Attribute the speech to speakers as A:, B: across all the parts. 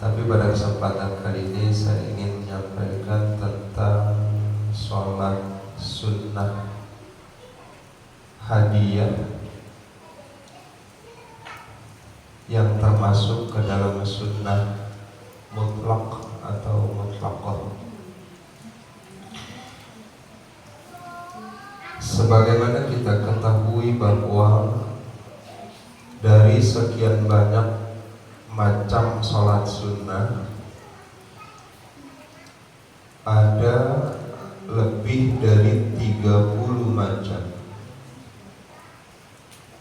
A: Tapi pada kesempatan kali ini saya ingin menyampaikan tentang sholat sunnah hadiah yang termasuk ke dalam sunnah mutlak atau mutlaqah. Sebagaimana kita ketahui bahwa dari sekian banyak macam sholat sunnah ada lebih dari 30 macam.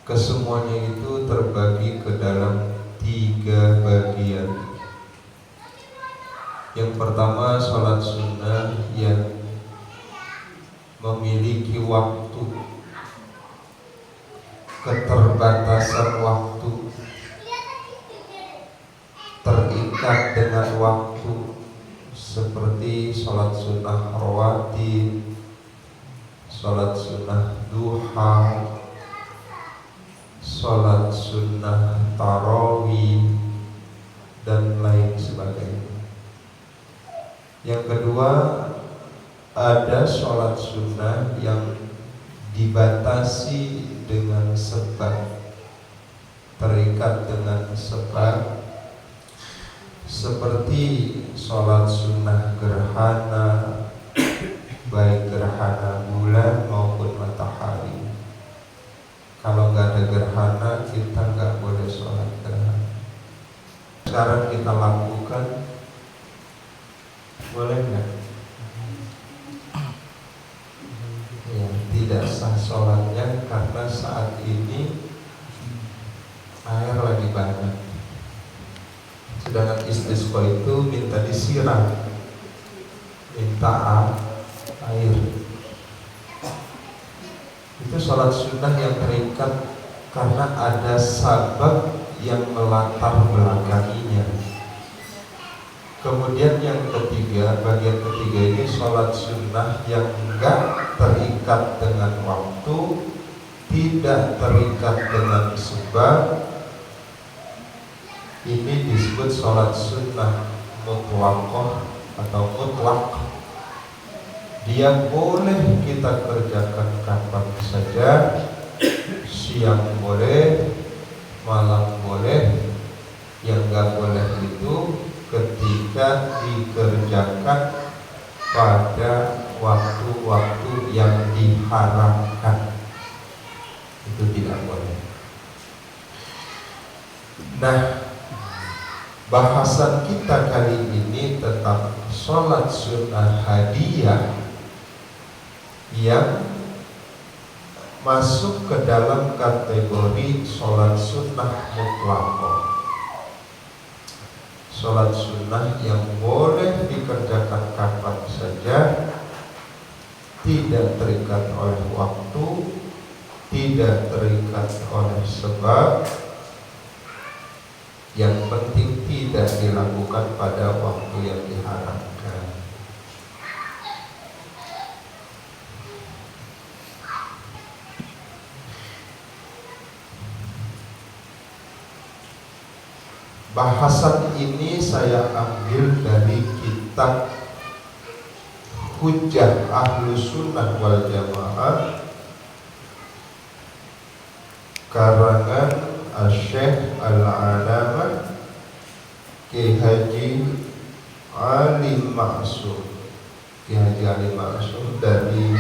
A: Kesemuanya itu terbagi ke dalam 3 bagian. Yang pertama, sholat sunnah yang memiliki waktu, keterbatasan waktu, terikat dengan waktu, seperti sholat sunnah rawatib, sholat sunnah duha, sholat sunnah tarawih, dan lain sebagainya. Yang kedua, ada sholat sunnah yang dibatasi dengan sebab, terikat dengan sebab, seperti sholat sunnah gerhana, baik gerhana bulan maupun matahari. Kalau nggak ada gerhana, kita nggak boleh sholat gerhana. Sekarang kita lakukan, boleh nggak? Ya, tidak sah sholatnya karena saat ini air lagi banyak. Sedangkan istisqa itu minta disiram, minta air. Itu sholat sunnah yang terikat karena ada sabab yang melatar belakanginya. Kemudian yang ketiga, bagian ketiga ini sholat sunnah yang enggak terikat dengan waktu, tidak terikat dengan sebab. Ini disebut sholat sunnah mutlaqah atau mutlak. Dia boleh kita kerjakan kapan saja, siang boleh, malam boleh. Yang enggak boleh itu ketika dikerjakan pada waktu-waktu yang diharamkan, itu tidak boleh. Nah, bahasan kita kali ini tentang sholat sunnah hadiah yang masuk ke dalam kategori sholat sunnah mutlaqah. Sholat sunnah yang boleh dikerjakan kapan saja, tidak terikat oleh waktu, tidak terikat oleh sebab. Yang penting tidak dilakukan pada waktu yang diharamkan. Bahasan ini saya ambil dari kitab Hujjah Ahlus Sunnah wal Jamaah karangan Syekh Al-Alamah Ki Haji Ali Ma'sum, Ki Haji Ali Ma'sum dari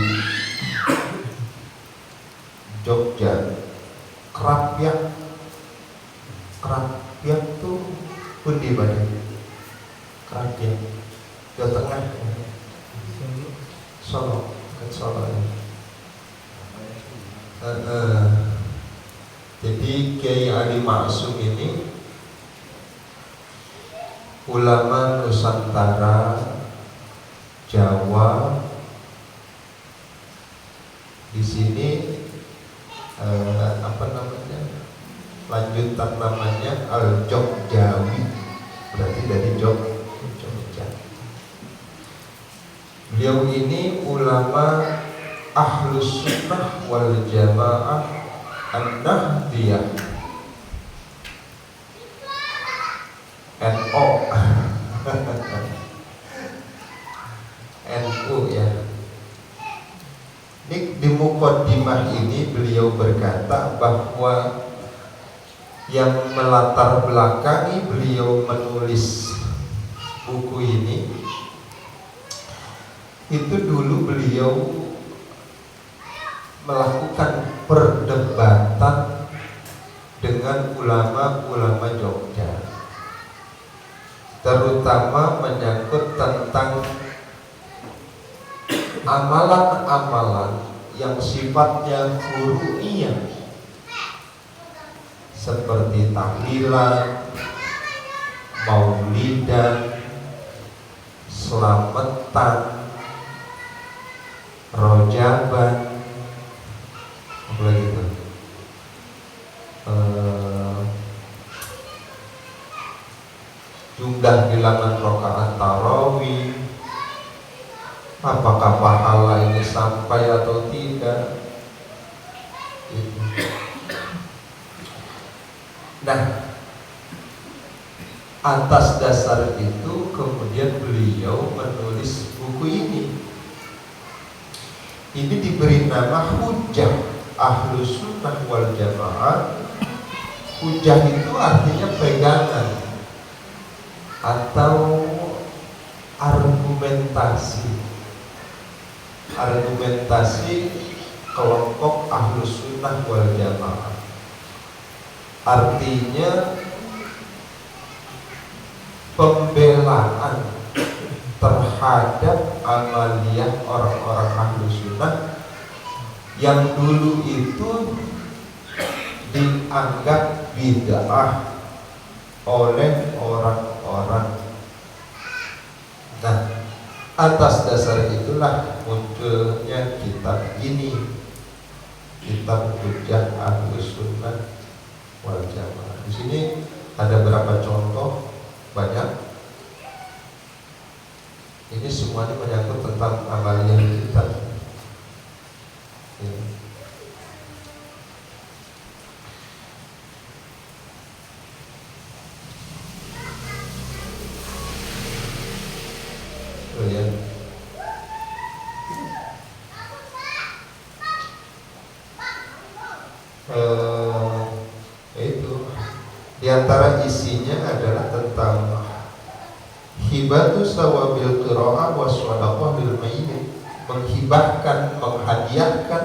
A: Jogja. Krapyak tuh pundi badhe? Krapyak Jawa Tengah, Solo, kan Solo ya. Jadi Kiai Ali Ma'sum ini ulama Nusantara, Jawa. Di sini lanjutan namanya Al-Jogjawi, berarti dari Jogja. Beliau ini ulama Ahlus Sunnah wal Jamaah An-Nahdiyah, NO. Muqaddimah ini beliau berkata bahwa yang melatar belakangi beliau menulis buku ini itu dulu beliau melakukan perdebatan dengan ulama-ulama Jogja, terutama menyangkut tentang amalan-amalan yang sifatnya furu'iyah seperti tahlilan, maulidan, selamatan, rojaban, apa lagi itu? Jumlah bilangan rakaat tarawih, apakah pahala ini sampai atau tidak? Gitu. Nah, atas dasar itu kemudian beliau menulis buku ini. Ini diberi nama Hujjah Ahlus Sunnah wal Jamaah. Hujjah itu artinya pegangan atau argumentasi kelompok Ahlus Sunnah wal Jamaah. Artinya pembelaan terhadap amaliyah orang-orang Ahlus Sunnah yang dulu itu dianggap bid'ah oleh orang-orang. Nah, atas dasar itulah munculnya kitab ini, kitab Hujjah Ahlus Sunnah wal Jamaah. Di sini ada berapa contoh? Banyak. Ini semuanya menyangkut tentang amaliyah kita. Ya. Oh ya. Itu di antara isinya adalah tentang hibatu sawabil qiraah wa shadaqah lil mayyit, menghibahkan, menghadiahkan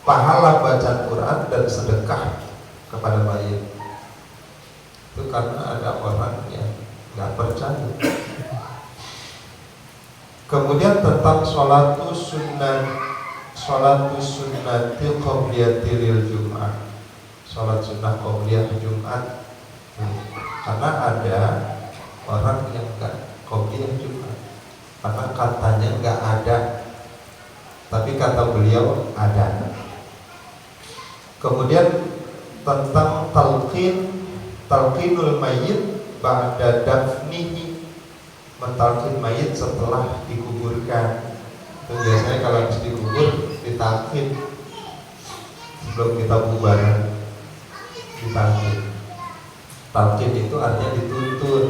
A: pahala bacaan Quran dan sedekah kepada mayit. Itu karena ada orang yang nggak percaya. Kemudian tentang sholatus sunnati qobliyati lil Jum'ah, sholat sunnah qobliyah Jumat. Karena ada orang yang nggak qobliyah Jumat karena katanya nggak ada, tapi kata beliau ada. Kemudian tentang talqinul mayyit ba'da dafnihi, mentalqin mayit setelah dikuburkan. Itu biasanya kalau habis dikubur ditalqin sebelum kita bubaran, ditalqin. Talqin itu artinya dituntun,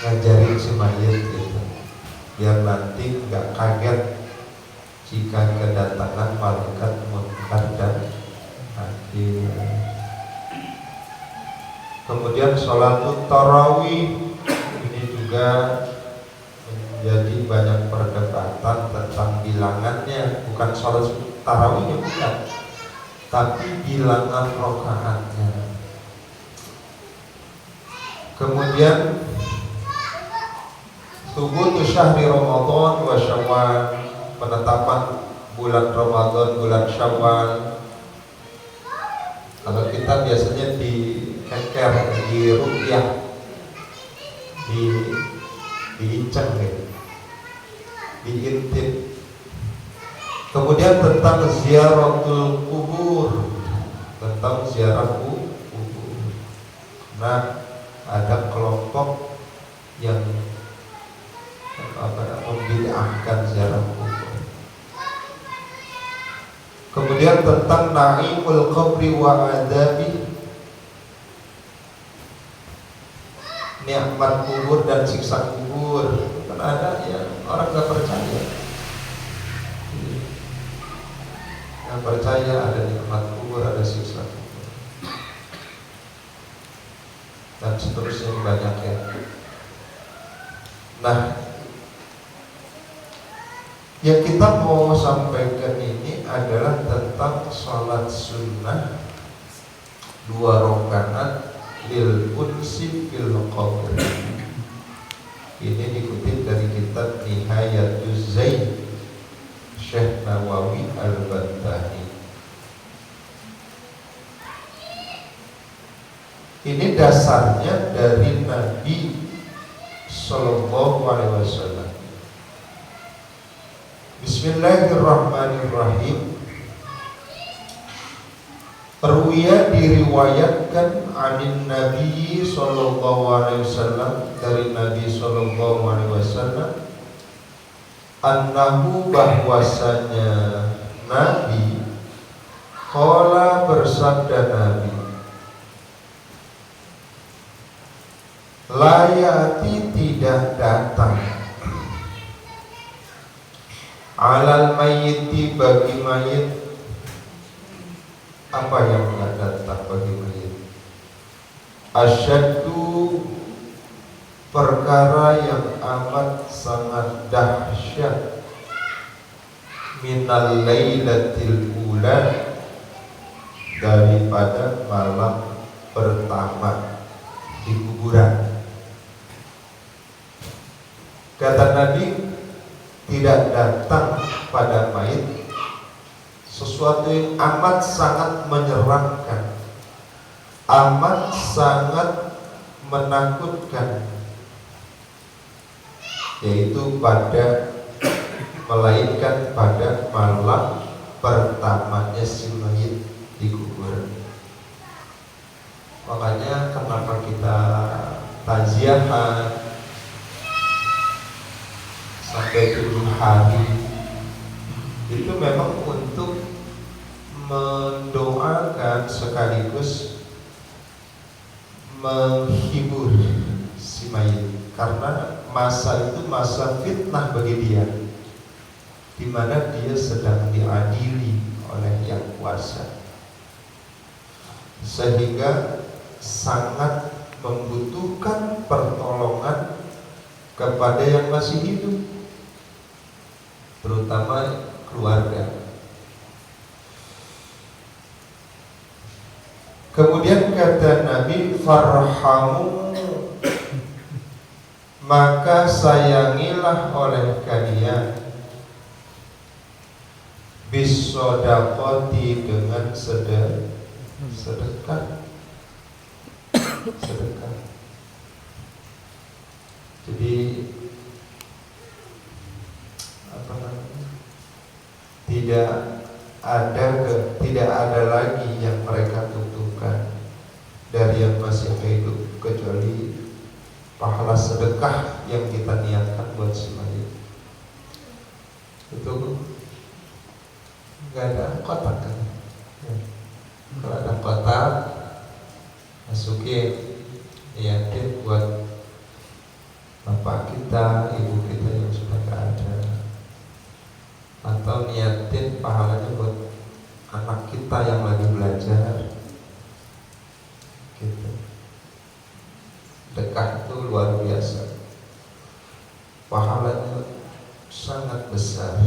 A: ngajarin si mayit gitu, biar nanti nggak kaget jika kedatangan malaikat munkar dan nakir. Kemudian sholatut tarawih ini juga menjadi banyak perdebatan tentang bilangannya, bukan sholat tarawihnya bukan, tapi bilangan rakaatnya. Kemudian subutu syahri Ramadan wa Syawal, penetapan bulan Ramadan, bulan Syawal. Kalau kita biasanya dikeker, di ruqyah, diincang gitu, diintip. Kemudian tentang ziaratul kubur, tentang ziarah kubur. Nah, ada kelompok yang membid'ahkan ziarah kubur. Kemudian tentang na'imul qabri wa adabi, nikmat kubur dan siksa kubur. Kan ada ya orang gak percaya. Nggak percaya ada nikmat kubur, ada siksa kubur, dan seterusnya banyak ya. Nah, yang kita mau sampaikan ini adalah tentang sholat sunnah 2 rakaat lil unsi fil qabr. Ini dikutip dari kitab Nihayatuz Zain Syekh Nawawi Al-Bantahi. Ini dasarnya dari Nabi Sallallahu Alaihi Wasallam. Bismillahirrahmanirrahim. Ruwiya diriwayatkan anin Nabi Sallallahu Alaihi Wasallam, dari Nabi Sallallahu Alaihi Wasallam, annahu bahwasanya Nabi qala bersabda Nabi, layati tidak datang alal mayyiti bagi mayit. Apa yang tidak datang bagi mayit? Asyaddu, perkara yang amat sangat dahsyat, minal lailatil ula, daripada malam pertama di kuburan. Kata Nabi, tidak datang pada mayit sesuatu yang amat sangat menyeramkan, amat sangat menakutkan, yaitu melainkan pada malam pertamanya si mayit di kuburan. Makanya kenapa kita taziahan sampai 7 hari, itu memang untuk mendoakan sekaligus menghibur si mayit, karena masa itu masa fitnah bagi dia, di mana dia sedang diadili oleh yang kuasa, sehingga sangat membutuhkan pertolongan kepada yang masih hidup, terutama keluarga. Kemudian kata Nabi, farhamu, maka sayangilah oleh kalian, bisodaqati, dengan sedekah. Jadi apa namanya? Tidak ada lagi yang mereka butuhkan dari yang masih hidup kecuali pahala sedekah yang kita niatkan buat si mayit. Itu nggak ada kotak kan? Ya. Kalau ada kotak, masukin, niatin buat bapak kita, ibu kita yang sudah nggak ada, atau niatin pahalanya buat anak kita yang lagi belajar, gitu. Sedekah itu luar biasa, pahalanya sangat besar.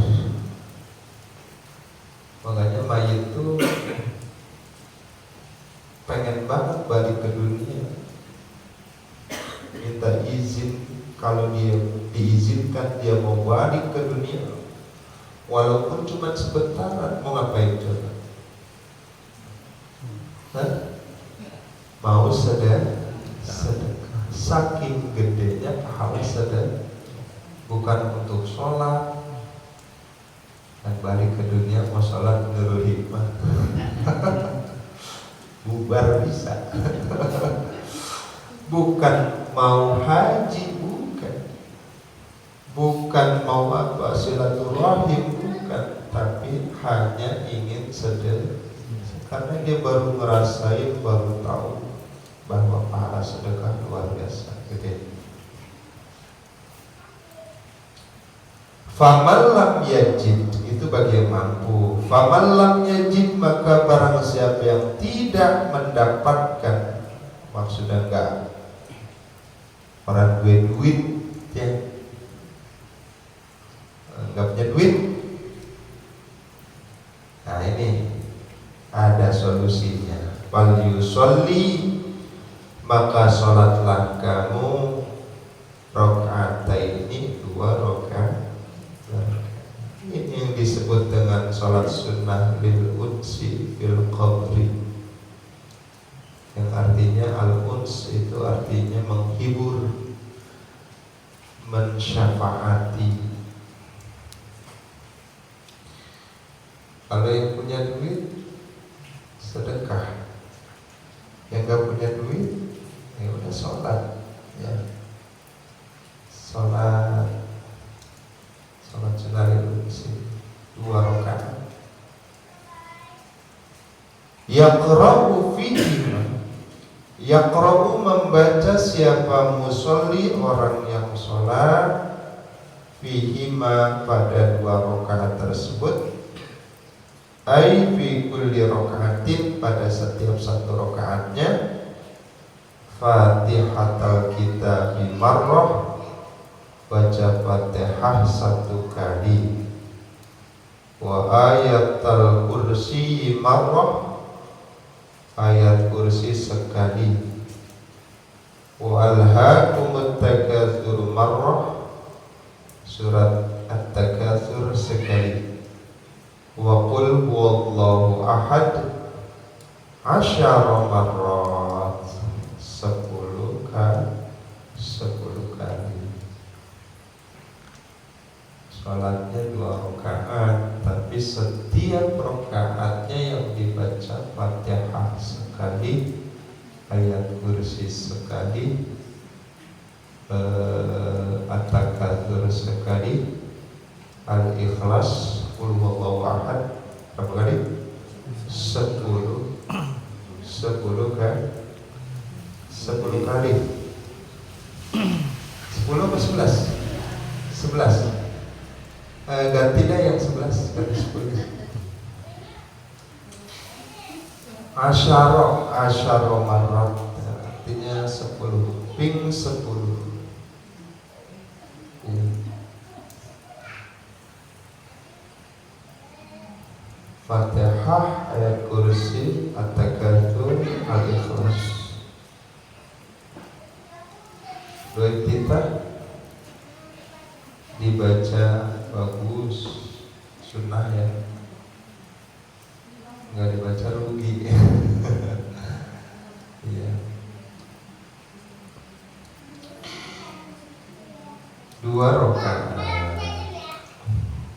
A: Makanya mayit itu pengen banget balik ke dunia, minta izin, kalau dia diizinkan dia mau balik ke dunia, walaupun cuma sebentar. Mau ngapain coba? Mau sedekah. Saking gedenya pahala sedekah, bukan untuk sholat dan balik ke dunia mau sholat nurul hikmah. Bubar bisa. Bukan mau haji, bukan mau apa, silaturahim, bukan, tapi hanya ingin sedekah, karena dia baru ngerasain, baru tahu bahwa pahala sedekah luar biasa gede. Faman lam yajid, itu bagi yang mampu. Faman lam yajid, maka barang siapa yang tidak mendapatkan, maksudnya enggak orang duit ya, enggak punya duit. Nah ini ada solusinya. Wal yusolli, maka sholatlah kamu rakaataini, 2 rakaat. Ini yang disebut dengan sholat sunnah lil unsi fil qabri, yang artinya al-uns itu artinya menghibur, mensyafaati. Kalau yang punya duit sedekah, yang gak punya duit ya udah sholat ya, sholat sunnah lil unsi 2 rakaat. Yaqra'u fihi, yaqra'u membaca siapa musolli, orang yang sholat, fihima pada 2 rakaat tersebut, ai fi kulli rakaatin, pada setiap 1 rakaatnya, Fatihatul kitab marrah, baca Fatihah 1 kali, wa ayatul kursi marrah, ayat kursi sekali, wa alhaakumut takatsur marrah, surat at-takatsur sekali, wa qul huwallahu ahad 10 marrat, 10 kali. Sholatnya 2 rakaat, tapi setiap rakaatnya yang dibaca Fatihah sekali, ayat kursi sekali, at-takatsur sekali, al-ikhlas, qul huwallahu ahad berapa kali? 10 kan? 10 kali. 10 apa 11? 11. Gantilah yang 11 dari 10. Asyara marat, artinya 10, ping 10 ya. Fatihah, ayat kursi, at-takatsur, al-ikhlas. Duit kita dibaca bagus, sunnah ya, nggak dibaca rugi. Iya. 2 rakaat.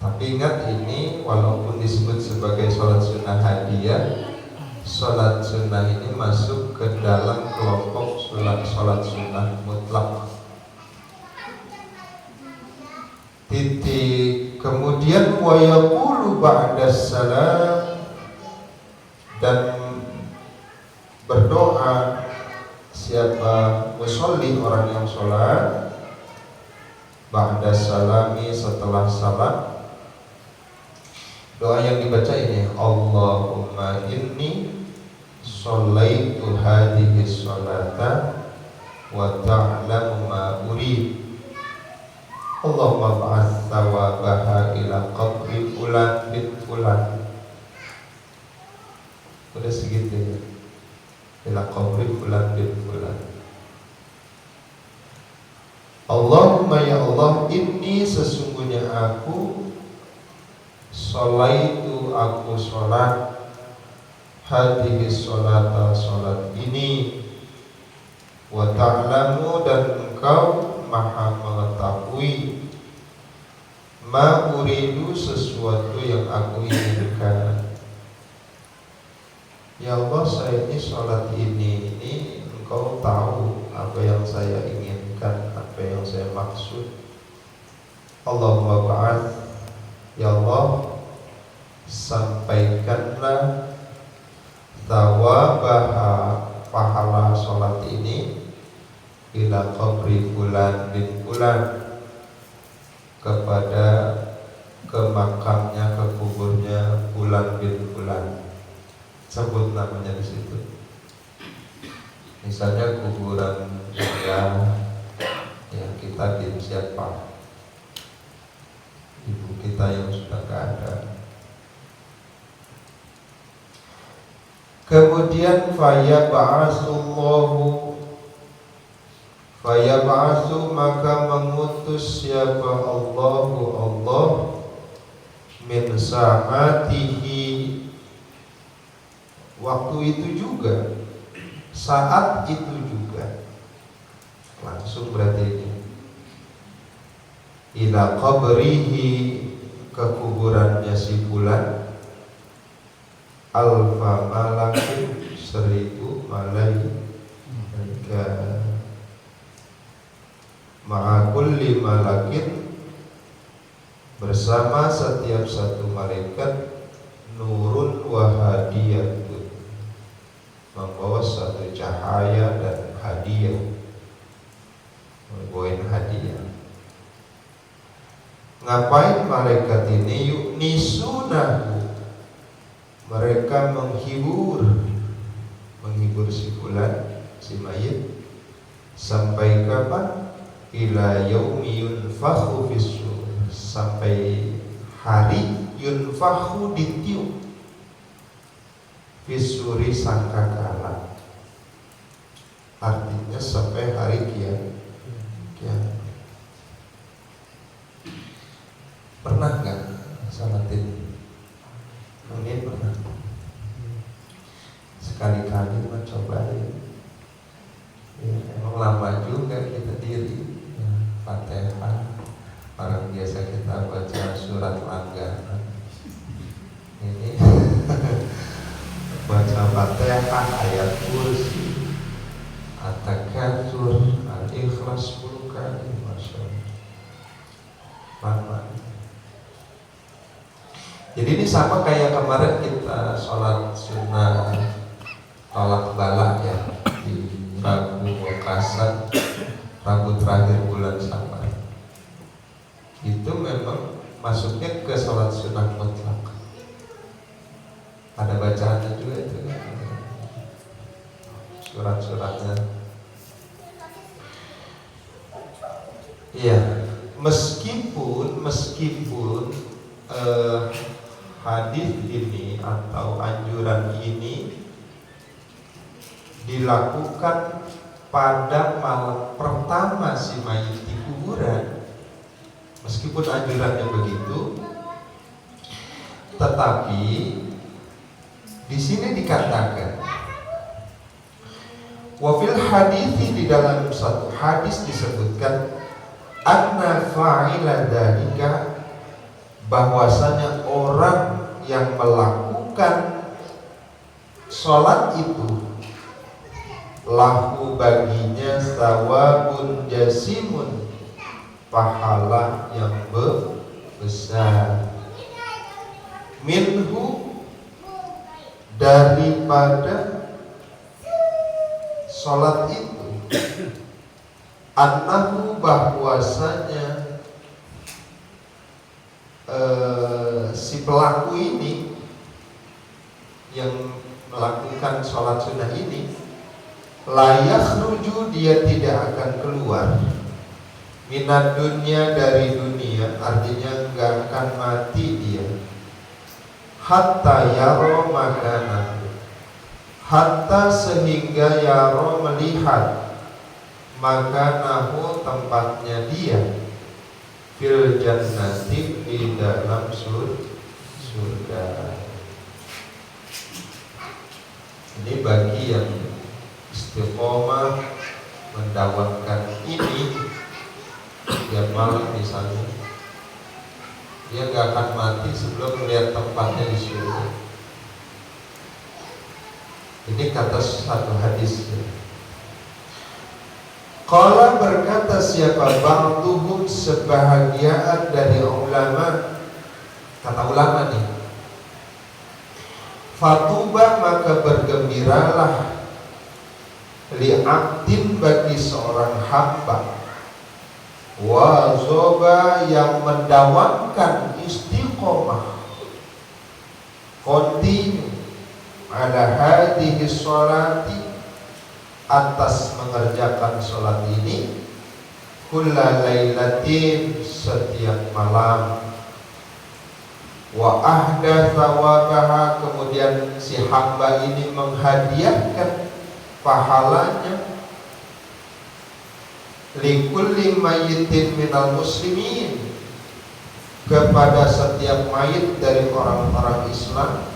A: Tapi ingat, ini walaupun disebut sebagai sholat sunnah hadiah, sholat sunnah ini masuk ke dalam kelompok sholat sunnah mutlak. Titik. Kemudian wa yaqulu ba'da salam, dan berdoa siapa musolli, orang yang sholat, ba'da salami, setelah salam. Doa yang dibaca ini, Allahumma inni shallaitu hadhihi sholata wa ta'lamu ma urid, Allahumma ba'ats thawabaha ila qabri fulan bin fulan. Udah segitu ya, ila qabri fulan bin fulan. Allahumma ya Allah, inni sesungguhnya aku, sholaitu aku sholat, hadhihi sholata sholat ini, wa ta'lamu dan engkau maha mengetahui, ma uridu sesuatu yang aku inginkan. Ya Allah, saya ini sholat ini engkau tahu apa yang saya inginkan, apa yang saya maksud. Allahumma ba'ats, ya Allah, sampaikanlah thawabaha, pahala sholat ini, ila qabri fulan bin fulan, kepada ke makamnya, ke kuburnya Fulan bin Fulan, sebut namanya di situ. Misalnya kuburan ya kita bin siapa, ibu kita yang sudah gak ada. Kemudian fayab'asu maka mengutus siapa Allah min sa'atihi, waktu itu juga, saat itu juga, langsung berarti ini, ila qabrihi, ke kuburannya si Fulan, alfa malakin, 1000 malaika, ma'a kulli malakin, bersama setiap satu malaikat, nurun wa hadiyatun, membawa satu cahaya dan hadiah, membawa hadiah. Ngapain malaikat ini? Yunisunahu, mereka menghibur si Fulan, si mayit, sampai kapan? Ila yaumi yunfakhu fis-sur, sampai hari yunfakhu ditiup, fis-suri sangkakala, artinya sampai hari kiamat. Pernah nggak salatin? Mungkin pernah. Sekali-kali mencoba ya. Emang lama juga kita diri. Fatihah, orang biasa kita baca surat langganan. Ini baca Fatihah, ayat kursi, At-Takatsur, Al-Ikhlas 10 kali, Masya Allah. Lama. Jadi ini sama kayak kemarin kita sholat sunnah tolak balak ya di Rabu Wakasan, Rabu terakhir bulan Syawal. Itu memang masuknya ke sholat sunnah mutlak. Ada bacaannya juga itu kan, surat-suratnya. Iya, meskipun hadis ini atau anjuran ini dilakukan pada malam pertama si mayit di kuburan, meskipun anjurannya begitu, tetapi di sini dikatakan wafil hadisi, di dalam satu hadis disebutkan anna fa'ila dzalika, bahwasanya orang yang melakukan sholat itu lahu baginya sawabun jasimun, pahala yang besar, minhu, daripada sholat itu, annahu, bahwasanya si pelaku ini yang melakukan sholat sunnah ini, layak ruju, dia tidak akan keluar, minat dunia, dari dunia, artinya nggak akan mati dia, hatta yaro makanan, hatta sehingga yaro melihat, makanahu, tempatnya dia, fil jannati, di dalam surga. Ini bagi yang istiqomah mendawamkan ini, tiap malam misalnya, dia gak akan mati sebelum melihat tempatnya di surga. Ini kata satu hadis. Qala, berkata siapa, ba'duhum, sebahagian dari ulama, kata ulama nih, fatuba, maka bergembiralah, li'abdin, bagi seorang hamba, wa zoba, yang mendawamkan istighfar, istiqomah, kontinu ala hadhihi sholati, atas mengerjakan sholat ini, kulla lailatin, setiap malam, wa ahda thawabaha, kemudian si hamba ini menghadiahkan pahalanya, likulli mayyitin minal muslimin, kepada setiap mayit dari orang-orang Islam,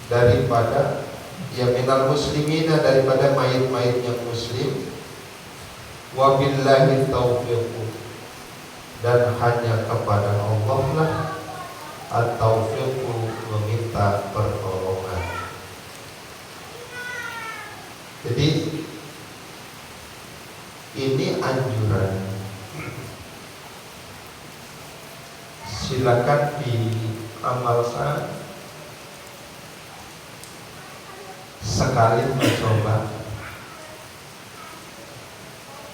A: daripada ya minal muslimina, daripada mayit-mayit yang muslim, wabillahi taufiq, dan hanya kepada Allah lah at-taufiq, meminta pertolongan. Jadi ini anjuran, silakan diamalkan. Sekali mencoba,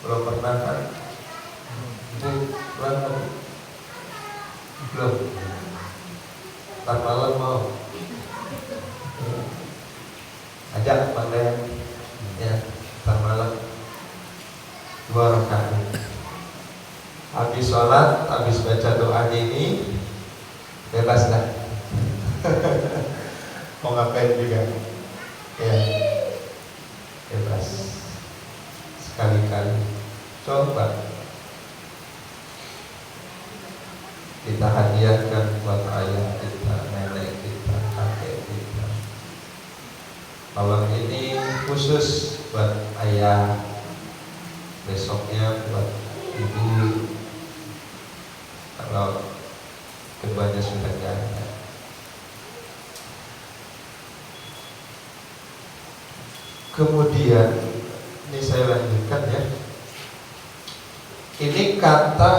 A: belum pernah kan? Belum. Ntar malam mau ajak pandai ya, ntar malam 2 rakaat. Habis sholat, habis baca doa ini, bebas dah. Mau ngapain juga ya, bebas. Sekali-kali coba kita hadiahkan buat ayah kita, nenek kita, kakek kita. Malam ini khusus buat ayah, besoknya buat ibu, kalau keduanya sudah ada. Kemudian ini saya lanjutkan ya. Ini kata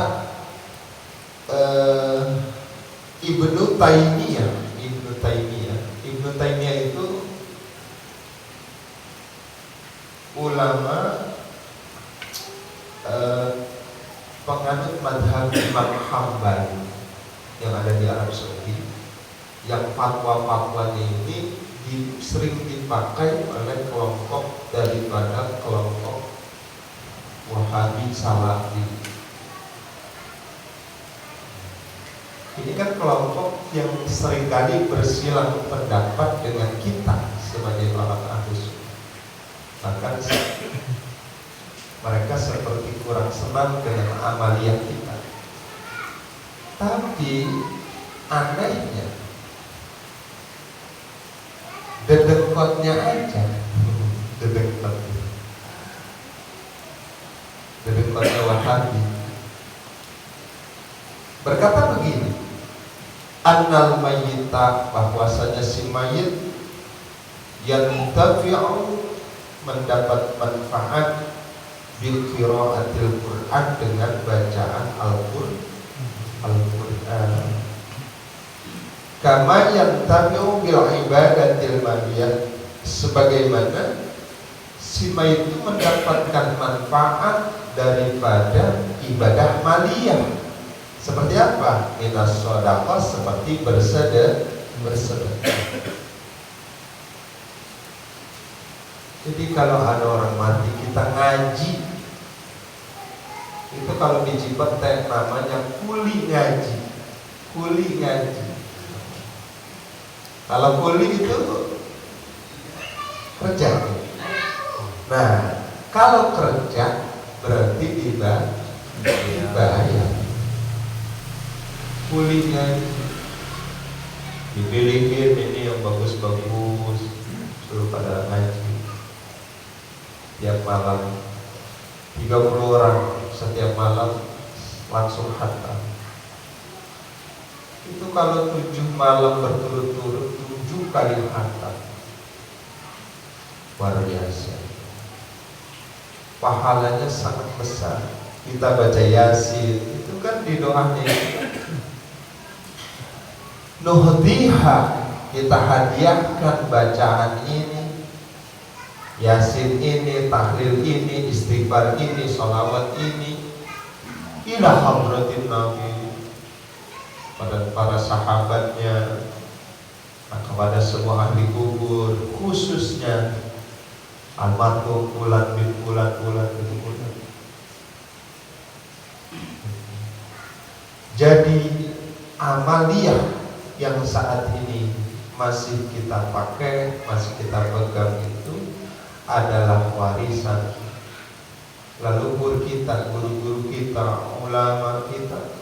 A: Ibnu Taimiyah. Ibnu Taimiyah itu ulama penganut madhab Imam Hambali yang ada di Arab Saudi, yang fatwa-fatwanya ini sering dipakai oleh kelompok daripada kelompok Wahabi Salafi. Ini kan kelompok yang seringkali bersilang pendapat dengan kita sebagai orang Ahlus Sunnah. Bahkan mereka seperti kurang senang dengan amaliyah kita. Tapi anehnya, dedengkotnya aja, dedengkotnya Wahabi berkata begini, annal mayyita, bahwasanya si mayit yantafi'u, mendapat manfaat bil qiraatil Qur'an, dengan bacaan Al-Qur'an, kama yantafi'u bil ibadatil maliyah, sebagaimana si mayit itu mendapatkan manfaat daripada ibadah maliyah. Seperti apa? Minas shadaqah, seperti bersedekah. Jadi kalau ada orang mati kita ngaji, itu kalau di Cipete namanya kuli ngaji. Kalau kuli itu kerja. Nah, kalau kerja berarti dibayar. Kulinya dipilihin ini yang bagus-bagus, suruh pada ngaji tiap malam, 30 orang setiap malam langsung khatam. Itu kalau 7 malam berturut-turut 7 kali khatam, luar biasa, pahalanya sangat besar. Kita baca Yasin itu kan di doanya nuhdiha, kita hadiahkan bacaan ini, Yasin ini, tahlil ini, istighfar ini, sholawat ini, ila hadratin Nabi, pada para sahabatnya, kepada semua ahli kubur, khususnya almarhum Fulan bin Fulan bin Fulan. Jadi amaliyah yang saat ini masih kita pakai, masih kita pegang itu adalah warisan leluhur kita, guru-guru kita, ulama kita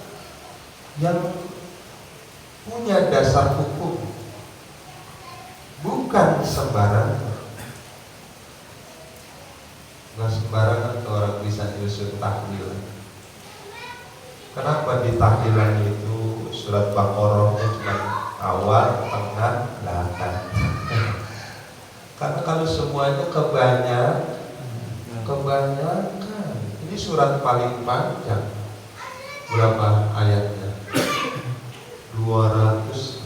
A: yang punya dasar hukum, bukan sembarangan. Nggak sembarangan tuh orang bisa nyusun tahlilan. Kenapa di tahlilan itu surat Baqarahnya cuma awal, tengah, belakang? Karena kalau semuanya kebanyakan, ini surat paling panjang. Berapa ayatnya? 286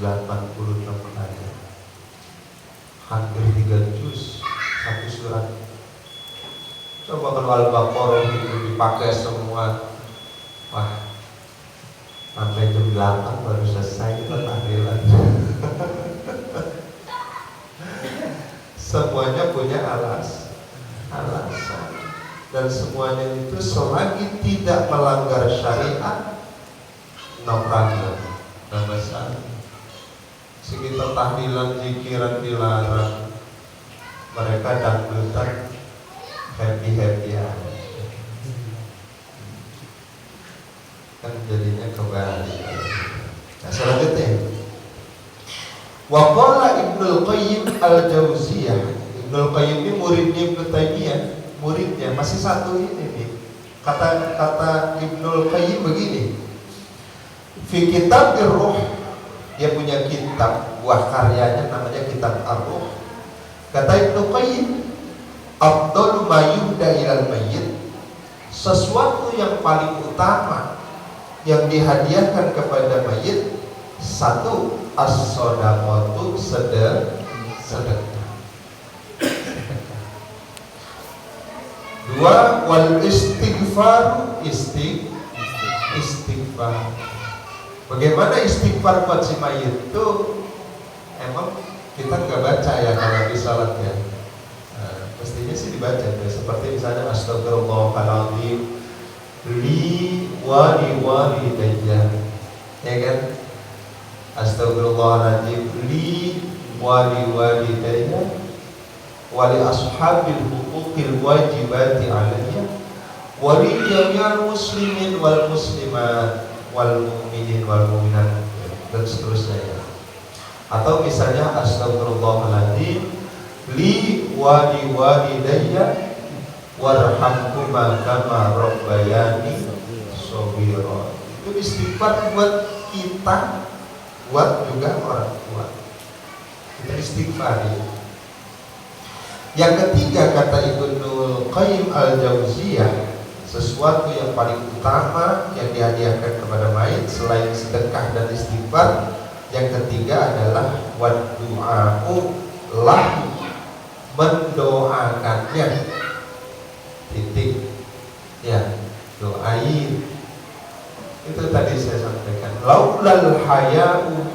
A: ayat, hampir 3 juz satu surat. Coba kalau Al-Baqarah itu dipakai semua, wah, sampai jam 8 baru selesai tahlilan. Semuanya punya alasan, dan semuanya itu selagi tidak melanggar syariat, no problem, no masalah. Sekitar tahlilan, zikiran dilarang, mereka dangdutan, happy aja, kan jadinya kembali. Nah, selanjutnya, waqala Ibnul Qayyim al-Jauziyah. Ibnul Qayyim ini muridnya Ibnu Taimiyah, muridnya masih satu ini nih. Kata Ibnul Qayyim begini, fi kitab Ar-Ruh, dia punya kitab, buah karyanya namanya Kitab Ar-Ruh. Kata Ibnu Qayyim, afdalu ma yuhda ilal mayyit, sesuatu yang paling utama yang dihadiahkan kepada mayit, satu, as-shadaqatu, sedekah. Dua, wal istighfar, istighfar. Bagaimana istighfar buat si mayit itu? Emang kita nggak baca ya kalau di salat ya. Mestinya sih dibaca ya. Seperti misalnya astagfirullahaladzim li walidayya, ya kan? Astagfirullahaladzim li walidayya wali ashabil huquqil wajibati alayya wali jami'al muslimin wal muslimat wal mu'minin wal mu'minat, dan seterusnya ya. Atau misalnya astagfirullahaladzim li walidayya warhamhuma kama rabbayani shaghira. Itu istighfar buat kita, buat juga orang tua. Itu istighfar ya. Yang ketiga, kata Ibnu Qayyim al-Jauziyah, sesuatu yang paling utama yang dihadiahkan kepada mayit selain sedekah dan istighfar, yang ketiga adalah wadu'a'u lahu, mendoakannya. Titik ya, doain. Itu tadi saya sampaikan, laulal haya'u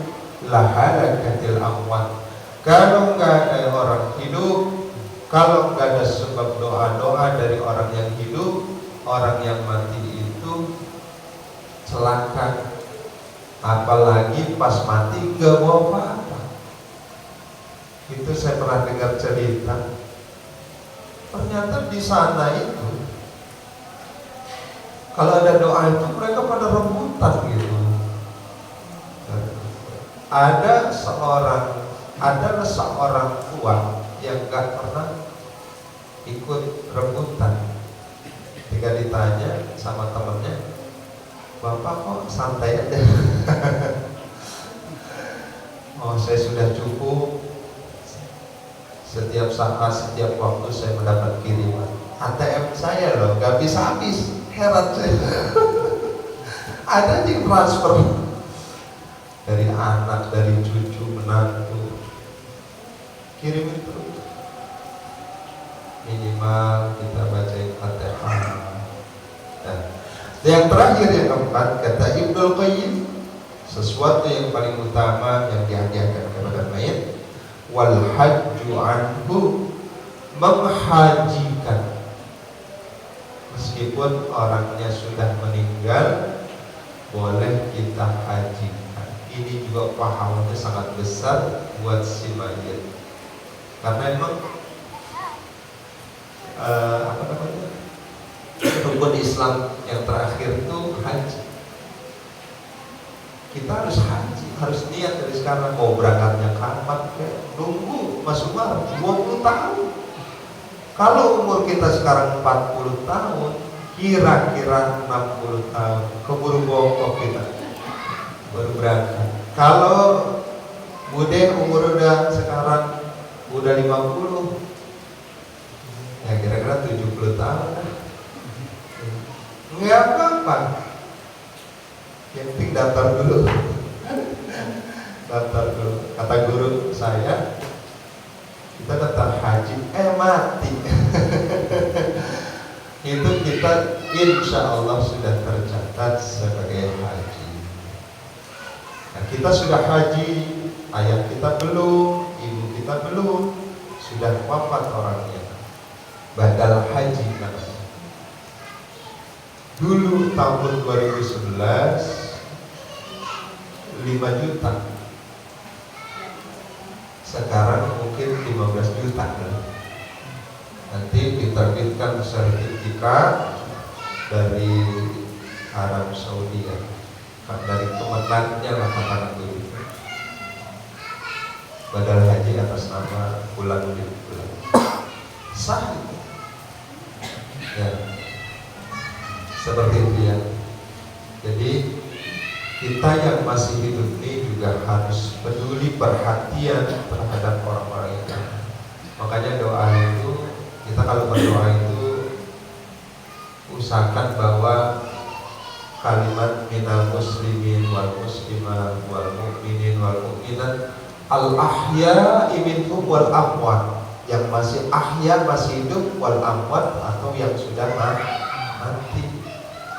A: lahalakatil amwat. Kalau nggak ada orang hidup, kalau nggak ada sebab doa-doa dari orang yang hidup, orang yang mati itu celaka. Apalagi pas mati nggak bawa apa-apa. Itu saya pernah dengar cerita. Ternyata di sana itu kalau ada doa itu mereka pada rebutan gitu. Ada seorang tua yang gak pernah ikut rebutan. Ketika ditanya sama temennya, "Bapak kok santai aja?" "Oh, saya sudah cukup. Setiap saat, setiap waktu saya mendapat kiriman. ATM saya loh, gak bisa habis." Heran saya. Ada yang transfer dari anak, dari cucu, menantu, kirimin terus. Minimal kita bacain Fatihah. Yang terakhir yang keempat, kata Ibnul Qayyim, sesuatu yang paling utama yang dihadiahkan kepada mayit, wal hajju anhu, menghajikan. Meskipun orangnya sudah meninggal, boleh kita hajikan. Ini juga pahalanya sangat besar buat si mayit. Karena emang rukun Islam yang terakhir itu haji. Kita harus haji, harus niat dari sekarang. Mau berangkatnya kapan? Nunggu Mas Umar 20 tahun. Kalau umur kita sekarang 40 tahun, kira-kira 60 tahun, keburu bongkok kita baru berangkat. Kalau bude umur udah sekarang udah 50, ya kira-kira 70 tahun lah. Nggak apa-apa, yang penting daftar dulu. Daftar dulu. Kata guru saya, kita daftar haji, mati. Itu kita insya Allah sudah tercatat sebagai haji. Nah, kita sudah haji, ayah kita belum, ibu kita belum, sudah wafat orangnya, badal haji namanya. Dulu tahun 2011 5 juta, sekarang mungkin 15 juta. Nanti diterbitkan sertifikat dari Arab Saudi ya, dari kemenangnya lah katakan begitu, badal haji atas nama bulan sah ya, seperti itu ya. Jadi kita yang masih hidup ini juga harus peduli, perhatian terhadap orang-orang itu. Makanya doa itu, kita kalau berdoa itu usahakan bahwa kalimat minal muslimin wal muslimat wal mu'minin wal mu'minat al ahya minhum wal amwat, yang masih ahya, masih hidup, wal amwat, atau yang sudah mati.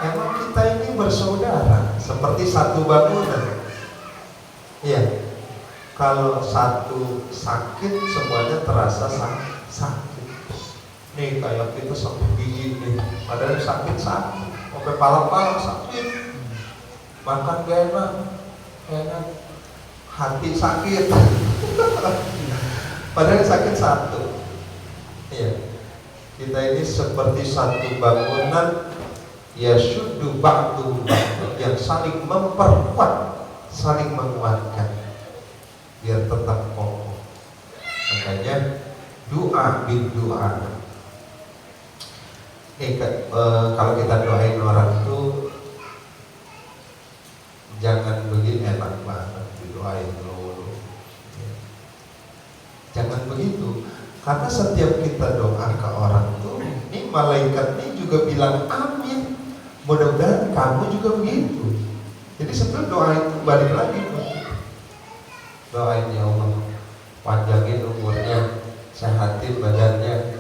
A: Emang kita ini bersaudara, seperti satu bangunan. Iya. Kalau satu sakit, semuanya terasa sakit. Nih kayak kita sampai gigi nih, padahal sakit, sampai pala-pala sakit. Makan gak enak, hati sakit. Padahal sakit satu. Iya. Kita ini seperti satu bangunan, ya syuddu ba'du ba'du, yang saling memperkuat, saling menguatkan biar tetap kokoh. Makanya doa bin doa. Kalau kita doain orang itu jangan begini, enak banget didoain dulu. Jangan begitu, karena setiap kita doa ke orang tuh, ini malaikat ini juga bilang amin. Mudah-mudahan kamu juga begitu. Jadi sebelum doa itu balik lagi, doain ya Allah, panjangin umurnya, sehatin badannya,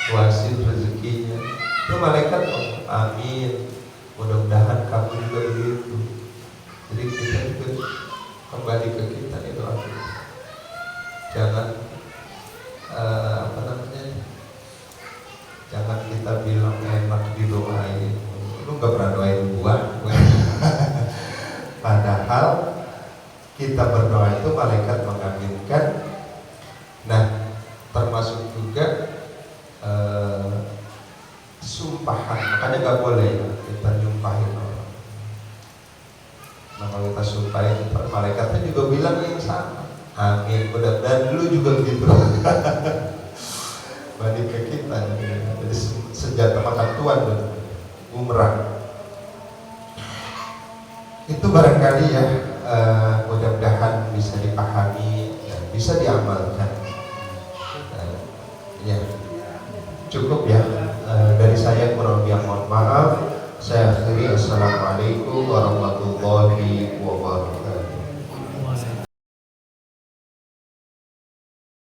A: luasin rezekinya. Itu malaikat amin. Mudah-mudahan kamu juga begitu. Jadi kita juga kembali ke kita nih doa kita. Jangan jangan kita bilang enak didoain. Lu gak pernah doain gua. Padahal kita berdoa itu malaikat mengaminkan. Nah, termasuk juga sumpahan. Makanya gak boleh kita nyumpahin orang. Nah, kalau kita sumpahin, malaikatnya juga bilang yang sama, amin. Mudah-mudahan dulu juga begitu. Balik ke kita. Jadi senjata makan tuan, bumerang. Itu barangkali ya